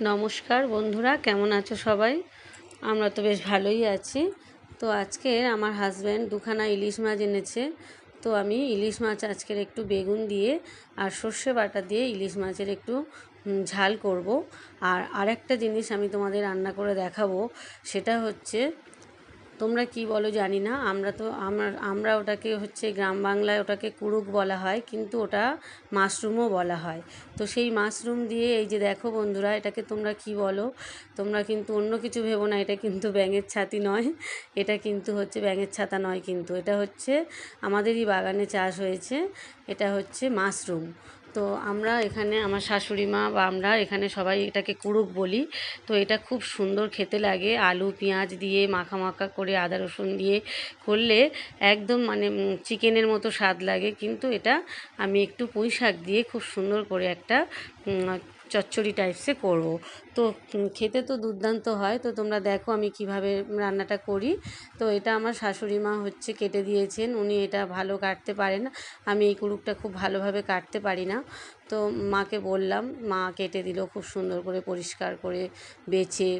নমস্কার বন্ধুরা, কেমন আছো সবাই? আমরা তো বেশ ভালোই আছি। তো আজকে আমার হাজব্যান্ড দুখানা ইলিশ মাছ এনেছে। তো আমি ইলিশ মাছ আজকের একটু বেগুন দিয়ে আর সর্ষে বাটা দিয়ে ইলিশ মাছের একটু ঝাল করব। আর আরেকটা জিনিস আমি তোমাদের রান্না করে দেখাবো, সেটা হচ্ছে, তোমরা কি বলো জানি না, আমরা ওটাকে হচ্ছে গ্রাম বাংলায় ওটাকে কুড়ুক বলা হয়, কিন্তু ওটা মাশরুমও বলা হয়। তো সেই মাশরুম দিয়ে এই যে দেখো বন্ধুরা, এটাকে তোমরা কি বলো? তোমরা কিন্তু অন্য কিছু ভেবো না, এটা কিন্তু ব্যাঙের ছাতি নয়। এটা কিন্তু হচ্ছে ব্যাঙের ছাতা নয়, কিন্তু এটা হচ্ছে আমাদেরই বাগানে চাষ হয়েছে। এটা হচ্ছে মাশরুম। তো আমরা এখানে, আমার শাশুড়ি মা বা আমরা এখানে সবাই এটাকে কুড়ুক বলি। তো এটা খুব সুন্দর খেতে লাগে, আলু পেঁয়াজ দিয়ে মাখা মাখা করে আদা রসুন দিয়ে করলে একদম মানে চিকেনের মতো স্বাদ লাগে। কিন্তু এটা আমি একটু পুঁই শাক দিয়ে খুব সুন্দর করে একটা চচ্চড়ি টাইপসে করব। তো খেতে তো দুর্দান্ত হয়। তো তোমরা দেখো আমি কিভাবে রান্নাটা করি। তো এটা আমার শাশুড়ি মা হচ্ছে কেটে দিয়েছেন, উনি এটা ভালো কাটতে পারেন। আমি এই কুড়ুকটা খুব ভালোভাবে কাটতে পারি না। তো মাকে বললাম, মা কেটে দিল খুব সুন্দর করে, পরিষ্কার করে বেছে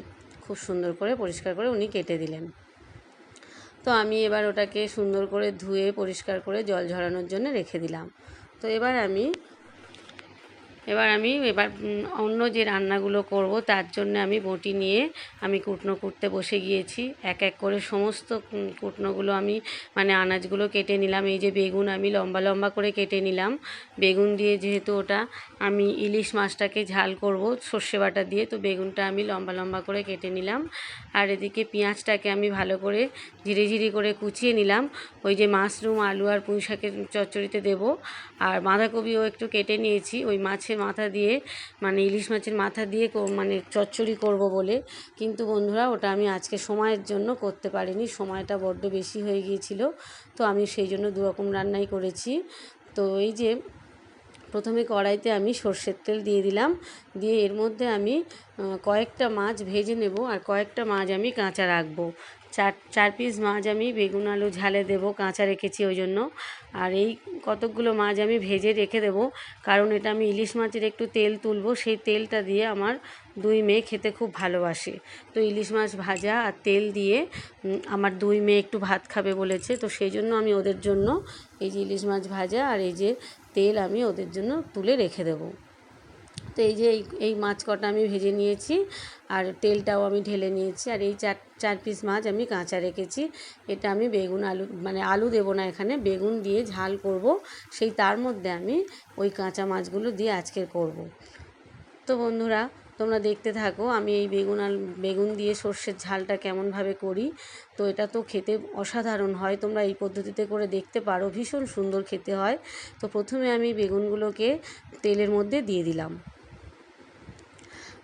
খুব সুন্দর করে পরিষ্কার করে উনি কেটে দিলেন। তো আমি এবার ওটাকে সুন্দর করে ধুয়ে পরিষ্কার করে জল ঝরানোর জন্য রেখে দিলাম। তো এবার অন্য যে রান্নাগুলো করব তার জন্য আমি বঁটি নিয়ে আমি কুটনো কুটতে বসে গিয়েছি। এক এক করে সমস্ত কুটনোগুলো আমি মানে আনাজগুলো কেটে নিলাম। এই যে বেগুন আমি লম্বা লম্বা করে কেটে নিলাম। বেগুন দিয়ে যেহেতু ওটা আমি ইলিশ মাছটাকে ঝাল করব সর্ষে বাটা দিয়ে, তো বেগুনটা আমি লম্বা লম্বা করে কেটে নিলাম। আর এদিকে পেঁয়াজটাকে আমি ভালো করে ঝিরি ঝিরি করে কুচিয়ে নিলাম, ওই যে মাশরুম আলু আর পুঁই শাকের চচ্চড়িতে দেব। আর বাঁধাকপিও একটু কেটে নিয়েছি ওই মাছের মাথা দিয়ে, মানে ইলিশ মাছের মাথা দিয়ে মানে চচ্চড়ি করব বলে। কিন্তু বন্ধুরা, ওটা আমি আজকে সময়ের জন্য করতে পারিনি, সময়টা বড্ড বেশি হয়ে গিয়েছিল। তো আমি সেই জন্য দুরকম রান্নাই করেছি। তো এই যে প্রথমে কড়াইতে আমি সর্ষের তেল দিয়ে দিলাম, দিয়ে এর মধ্যে আমি কয়েকটা মাছ ভেজে নেব আর কয়েকটা মাছ আমি কাঁচা রাখবো। চার পিস মাছ আমি বেগুন আলু ঝালে দেব, কাঁচা রেখেছি ওই জন্য। আর এই কতকগুলো মাছ আমি ভেজে রেখে দেব, কারণ এটা আমি ইলিশ মাছের একটু তেল তুলবো, সেই তেলটা দিয়ে আমার দুই মেয়ে খেতে খুব ভালোবাসে। তো ইলিশ মাছ ভাজা আর তেল দিয়ে আমার দুই মেয়ে একটু ভাত খাবে বলেছে, তো সেই জন্য আমি ওদের জন্য এই যে ইলিশ মাছ ভাজা আর এই যে তেল আমি ওদের জন্য তুলে রেখে দেব। তো এই যে এই মাছ কটা আমি ভেজে নিয়েছি আর তেলটাও আমি ঢেলে নিয়েছি। আর এই চার পিস মাছ আমি কাঁচা রেখেছি। এটা আমি বেগুন আলু মানে আলু দেবো না, এখানে বেগুন দিয়ে ঝাল করব, সেই তার মধ্যে আমি ওই কাঁচা মাছগুলো দিয়ে আজকে করব। তো বন্ধুরা, তোমরা দেখতে থাকো আমি এই বেগুন দিয়ে সর্ষের ঝালটা কেমনভাবে করি। তো এটা তো খেতে অসাধারণ হয়, তোমরা এই পদ্ধতিতে করে দেখতে পারো, ভীষণ সুন্দর খেতে হয়। তো প্রথমে আমি বেগুনগুলোকে তেলের মধ্যে দিয়ে দিলাম।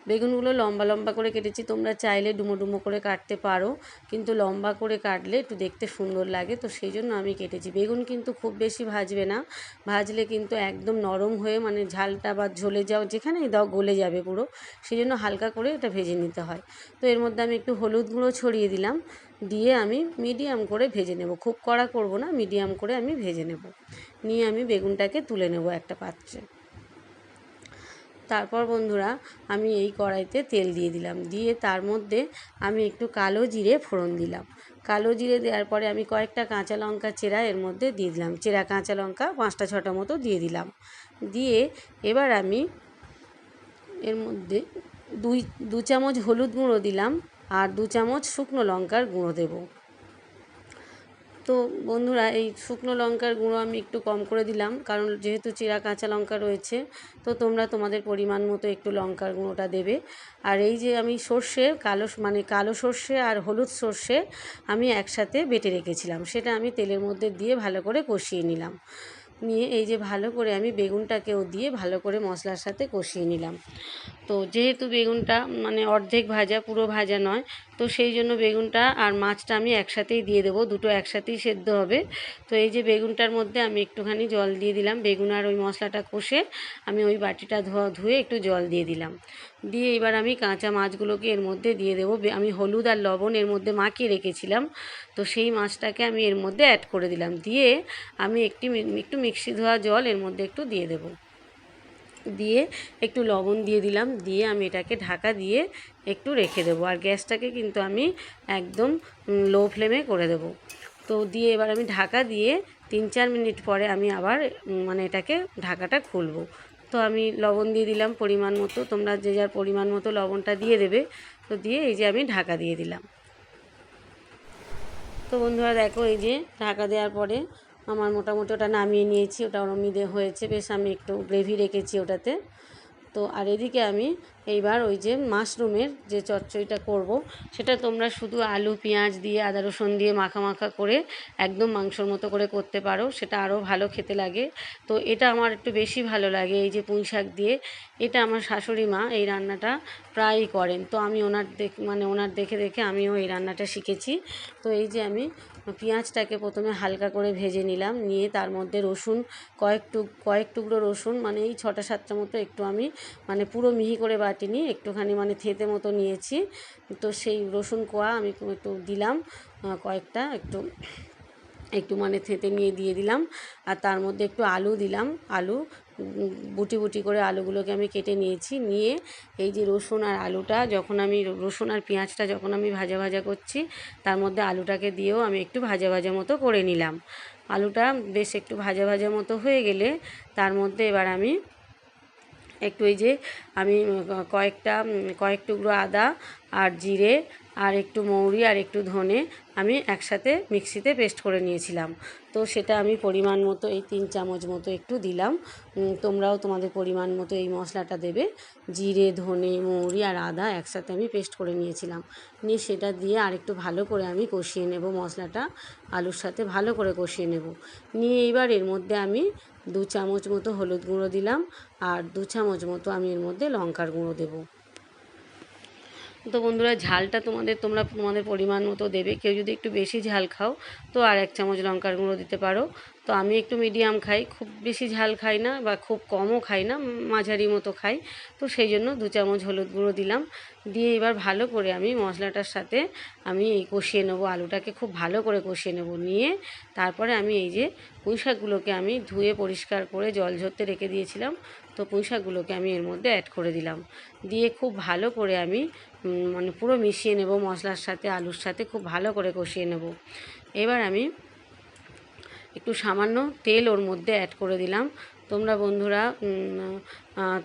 বেগুনগুলো লম্বা লম্বা করে কেটেছি, তোমরা চাইলে ডুমো ডুমো করে কাটতে পারো, কিন্তু লম্বা করে কাটলে একটু দেখতে সুন্দর লাগে, তো সেই জন্য আমি কেটেছি। বেগুন কিন্তু খুব বেশি ভাজবে না, ভাজলে কিন্তু একদম নরম হয়ে মানে ঝালটা বা ঝোলে যাও যেখানেই দাও গলে যাবে পুরো, সেই জন্য হালকা করে এটা ভেজে নিতে হয়। তো এর মধ্যে আমি একটু হলুদ গুঁড়ো ছড়িয়ে দিলাম, দিয়ে আমি মিডিয়াম করে ভেজে নেব, খুব কড়া করব না, মিডিয়াম করে আমি ভেজে নেব। নিয়ে আমি বেগুনটাকে তুলে নেব একটা পাত্রে। তারপর বন্ধুরা, আমি এই কড়াইতে তেল দিয়ে দিলাম, দিয়ে তার মধ্যে আমি একটু কালো জিরে ফোড়ন দিলাম। কালো জিরে দেওয়ার পরে আমি কয়েকটা কাঁচা লঙ্কা চেরা এর মধ্যে দিয়ে দিলাম, চেরা কাঁচা লঙ্কা 5টা 6টা মতো দিয়ে দিলাম। দিয়ে এবার আমি এর মধ্যে দু চামচ হলুদ গুঁড়ো দিলাম আর 2 চামচ শুকনো লঙ্কার গুঁড়ো দেব। তো বন্ধুরা, এই শুকনো লঙ্কার গুঁড়ো আমি একটু কম করে দিলাম, কারণ যেহেতু চিরা কাঁচা লঙ্কা রয়েছে, তো তোমরা তোমাদের পরিমাণ মতো একটু লঙ্কার গুঁড়োটা দেবে। আর এই যে আমি সর্ষে কালো সর্ষে আর হলুদ সর্ষে আমি একসাথে বেটে রেখেছিলাম, সেটা আমি তেলের মধ্যে দিয়ে ভালো করে কষিয়ে নিলাম। নিয়ে এই যে ভালো করে আমি বেগুনটাকেও দিয়ে ভালো করে মশলার সাথে কষিয়ে নিলাম। তো যেহেতু বেগুনটা মানে অর্ধেক ভাজা, পুরো ভাজা নয়, তো সেই জন্য বেগুনটা আর মাছটা আমি একসাথেই দিয়ে দেবো, দুটো একসাথেই সেদ্ধ হবে। তো এই যে বেগুনটার মধ্যে আমি একটুখানি জল দিয়ে দিলাম, বেগুন আর ওই মশলাটা কষে আমি ওই বাটিটা ধুয়ে একটু জল দিয়ে দিলাম। দিয়ে এবার আমি কাঁচা মাছগুলোকে এর মধ্যে দিয়ে দেবো। আমি হলুদ আর লবণ এর মধ্যে মাখিয়ে রেখেছিলাম, তো সেই মাছটাকে আমি এর মধ্যে অ্যাড করে দিলাম। দিয়ে আমি একটু মিক্সি ধোয়া জল এর মধ্যে একটু দিয়ে দেবো। দিয়ে একটু লবণ দিয়ে দিলাম, দিয়ে আমি এটাকে ঢাকা দিয়ে একটু রেখে দেবো। আর গ্যাসটাকে কিন্তু আমি একদম লো ফ্লেমে করে দেবো। তো দিয়ে এবার আমি ঢাকা দিয়ে 3-4 মিনিট পরে আমি আবার মানে এটাকে ঢাকাটা খুলবো। তো আমি লবণ দিয়ে দিলাম পরিমাণ মতো, তোমরা যে যার পরিমাণ মতো লবণটা দিয়ে দেবে। তো দিয়ে এই যে আমি ঢাকা দিয়ে দিলাম। তো বন্ধুরা দেখো, এই যে ঢাকা দেওয়ার পরে আমার মোটামুটি ওটা নামিয়ে নিয়েছি। ওটা ওরমিদে হয়েছে বেশ, আমি একটু গ্রেভি রেখেছি ওটাতে। তো আর এদিকে আমি এইবার ওই যে মাশরুমের যে চচ্চড়িটা করব, সেটা তোমরা শুধু আলু পেঁয়াজ দিয়ে আদা রসুন দিয়ে মাখা মাখা করে একদম মাংসর মতো করে করতে পারো, সেটা আরও ভালো খেতে লাগে। তো এটা আমার একটু বেশি ভালো লাগে, এই যে পুঁই শাক দিয়ে। এটা আমার শাশুড়ি মা এই রান্নাটা প্রায়ই করেন, তো আমি ওনার দেখে দেখে আমিও এই রান্নাটা শিখেছি। তো এই যে আমি পেঁয়াজটাকে প্রথমে হালকা করে ভেজে নিলাম, নিয়ে তার মধ্যে রসুন কয়েক টুকরো রসুন, মানে এই 6-7টা মতো, একটু আমি মানে পুরো মিহি করে বাটিনি, একটুখানি মানে থেঁতে মতো নিয়েছি। তো সেই রসুন কোয়া আমি একটু দিলাম, কয়েকটা একটু মানে থেঁতে নিয়ে দিয়ে দিলাম। আর তার মধ্যে একটু আলু দিলাম, আলু বুটি বুটি করে আলুগুলোকে আমি কেটে নিয়েছি। নিয়ে এই যে রসুন আর আলুটা যখন আমি রসুন আর পেঁয়াজটা যখন আমি ভাজা ভাজা করছি, তার মধ্যে আলুটাকে দিয়েও আমি একটু ভাজা ভাজা মতো করে নিলাম। আলুটা বেশ একটু ভাজা ভাজা মতো হয়ে গেলে তার মধ্যে এবার আমি একটু এই যে আমি কয়েক টুকরো আদা আর জিরে আর একটু মৌরি আর একটু ধনে আমি একসাথে মিক্সিতে পেস্ট করে নিয়েছিলাম। তো সেটা আমি পরিমাণ মতো এই 3 চামচ মতো একটু দিলাম। তোমরাও তোমাদের পরিমাণ মতো এই মশলাটা দেবে। জিরে ধনে মৌরি আর আদা একসাথে আমি পেস্ট করে নিয়েছিলাম, নিয়ে সেটা দিয়ে আরেকটু ভালো করে আমি কষিয়ে নেব। মশলাটা আলুর সাথে ভালো করে কষিয়ে নেব। নিয়ে এইবার এর মধ্যে আমি 2 চামচ মতো হলুদ গুঁড়ো দিলাম, আর 2 চামচ মতো আমি এর মধ্যে লঙ্কার গুঁড়ো দেবো। তো বন্ধুরা, ঝালটা তোমরা তোমাদের পরিমাণ মতো দেবে। কেউ যদি একটু বেশি ঝাল খাও তো আর 1 চামচ লঙ্কার গুঁড়ো দিতে পারো। তো আমি একটু মিডিয়াম খাই, খুব বেশি ঝাল খাই না বা খুব কমও খাই না, মাঝারি মতো খাই। তো সেই জন্য 2 চামচ হলুদ গুঁড়ো দিলাম। দিয়ে এবার ভালো করে আমি মশলাটার সাথে আমি কষিয়ে নেবো, আলুটাকে খুব ভালো করে কষিয়ে নেব। নিয়ে তারপরে আমি এই যে পুঁই শাকগুলোকে আমি ধুয়ে পরিষ্কার করে জল ঝরতে রেখে দিয়েছিলাম, তো পুঁই শাকগুলোকে আমি এর মধ্যে অ্যাড করে দিলাম। দিয়ে খুব ভালো করে আমি মানে পুরো মিশিয়ে নেব, মশলার সাথে আলুর সাথে খুব ভালো করে কষিয়ে নেব। এবার আমি একটু সামান্য তেল ওর মধ্যে অ্যাড করে দিলাম। তোমরা বন্ধুরা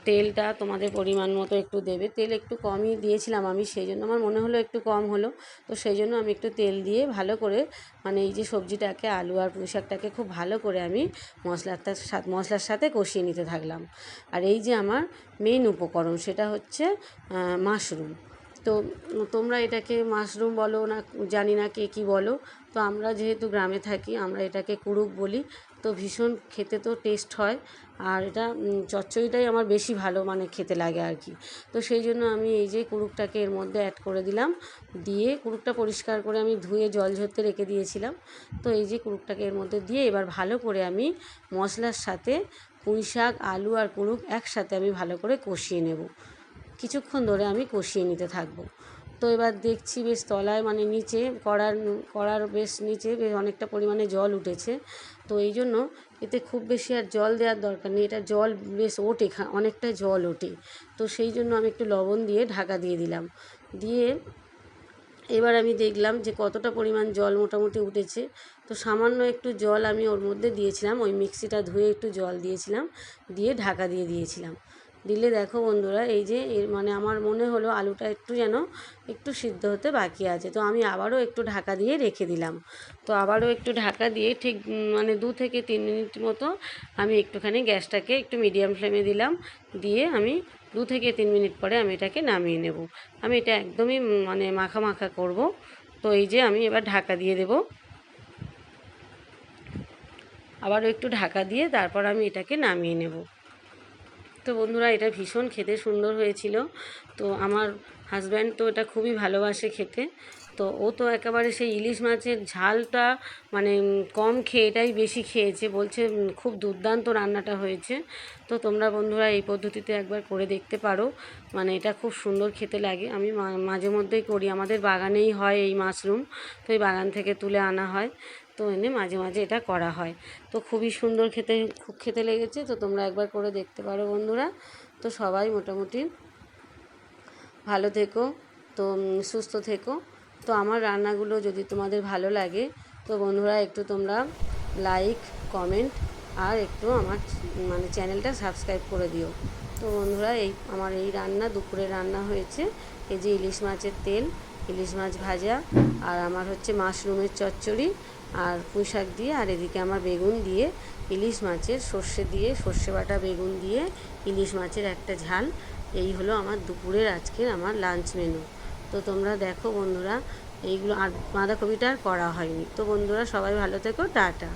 তেলটা তোমাদের পরিমাণ মতো একটু দেবে। তেল একটু কমই দিয়েছিলাম আমি, সেই জন্য আমার মনে হলো একটু কম হলো। তো সেই জন্য আমি একটু তেল দিয়ে ভালো করে মানে এই যে সবজিটাকে আলু আর পুঁই শাকটাকে খুব ভালো করে আমি মশলার সাথে কষিয়ে নিতে থাকলাম। আর এই যে আমার মেইন উপকরণ, সেটা হচ্ছে মাশরুম। তো তোমরা এটাকে মাশরুম বলো না, জানি না কে কী বলো। তো আমরা যেহেতু গ্রামে থাকি, আমরা এটাকে কুড়ুক বলি। তো ভীষণ খেতে তো টেস্ট হয়, আর এটা চচ্চড়িটাই আমার বেশি ভালো মানে খেতে লাগে আর কি। তো সেই জন্য আমি এই যে কুড়ুকটাকে এর মধ্যে অ্যাড করে দিলাম। দিয়ে কুড়ুকটা পরিষ্কার করে আমি ধুয়ে জল ঝরতে রেখে দিয়েছিলাম। তো এই যে কুড়ুকটাকে এর মধ্যে দিয়ে এবার ভালো করে আমি মশলার সাথে পুঁই শাক আলু আর কুড়ুক একসাথে আমি ভালো করে কষিয়ে নেব। কিছুক্ষণ ধরে আমি কষিয়ে নিতে থাকবো। তো এবার দেখছি বেশ তলায় মানে নিচে কড়ার বেশ নিচে বেশ অনেকটা পরিমাণে জল উঠেছে। তো এই জন্য এতে খুব বেশি আর জল দেওয়ার দরকার নেই, এটা জল বেশ ওঠে, অনেকটা জল ওঠে। তো সেই জন্য আমি একটু লবণ দিয়ে ঢাকা দিয়ে দিলাম। দিয়ে এবার আমি দেখলাম যে কতটা পরিমাণ জল মোটামুটি উঠেছে। তো সামান্য একটু জল আমি ওর মধ্যে দিয়েছিলাম, ওই মিক্সিটা ধুয়ে একটু জল দিয়েছিলাম, দিয়ে ঢাকা দিয়ে দিয়েছিলাম। দিলে দেখো বন্ধুরা, এই যে মানে আমার মনে হলো আলুটা একটু সিদ্ধ হতে বাকি আছে। তো আমি আবারও একটু ঢাকা দিয়ে রেখে দিলাম। তো আবারও একটু ঢাকা দিয়ে ঠিক মানে 2 থেকে 3 মিনিট মতো আমি একটুখানি গ্যাসটাকে একটু মিডিয়াম ফ্লেমে দিলাম। দিয়ে আমি 2 থেকে 3 মিনিট পরে আমি এটাকে নামিয়ে নেব। আমি এটা একদমই মানে মাখা মাখা করব। তো এই যে আমি এবার ঢাকা দিয়ে দেব, আবারও একটু ঢাকা দিয়ে তারপর আমি এটাকে নামিয়ে নেব। তো বন্ধুরা, এটা ভীষণ খেতে সুন্দর হয়েছিল। তো আমার হাজব্যান্ড তো এটা খুবই ভালোবাসে খেতে। তো ও তো একেবারে সেই ইলিশ মাছের ঝালটা মানে কম খেয়ে এটাই বেশি খেয়েছে, বলছে খুব দুর্দান্ত রান্নাটা হয়েছে। তো তোমরা বন্ধুরা এই পদ্ধতিতে একবার করে দেখতে পারো, মানে এটা খুব সুন্দর খেতে লাগে। আমি মাঝে মধ্যেই করি, আমাদের বাগানেই হয় এই মাশরুম, তো এই বাগান থেকে তুলে আনা হয়। তো এনে মাঝে মাঝে এটা করা হয়। তো খুবই সুন্দর খেতে, খুব খেতে লেগেছে। তো তোমরা একবার করে দেখতে পারো বন্ধুরা। তো সবাই মোটামুটি ভালো থেকো, তো সুস্থ থেকো। তো আমার রান্নাগুলো যদি তোমাদের ভালো লাগে তো বন্ধুরা একটু তোমরা লাইক, কমেন্ট আর একটু আমার মানে চ্যানেলটা সাবস্ক্রাইব করে দিও। তো বন্ধুরা আমার এই রান্না, দুপুরে রান্না হয়েছে এই যে ইলিশ মাছের তেল, ইলিশ মাছ ভাজা, আর আমার হচ্ছে মাশরুমের চচ্চড়ি আর পুঁই শাক দিয়ে, আর এদিকে আমার বেগুন দিয়ে ইলিশ মাছের সর্ষে দিয়ে, সর্ষে বাটা বেগুন দিয়ে ইলিশ মাছের একটা ঝাল। এই হলো আমার দুপুরের আজকের আমার লাঞ্চ মেনু। তো তোমরা দেখো বন্ধুরা, এইগুলো আর বাঁধাকপিটা আর করা হয়নি। তো বন্ধুরা সবাই ভালো থেকো, টাটা।